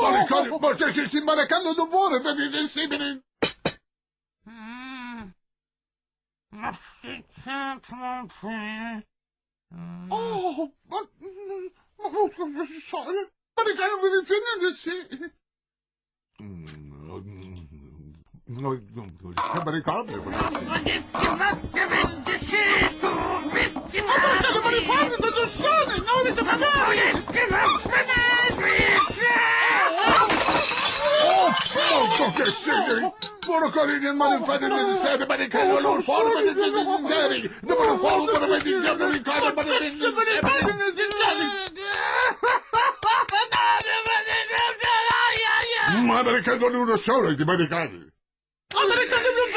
Maricone, ma se si maracando non vuole, vedi simili. Oh, maricone, mi rifiuto sì. Maricone, che sei! Buono corino il male fare necessario, ma ne credo loro forme di designeri! Devono fare per me di giorno di casa, ma ne ma ne credo uno solo di barricadi! Ma ne credo non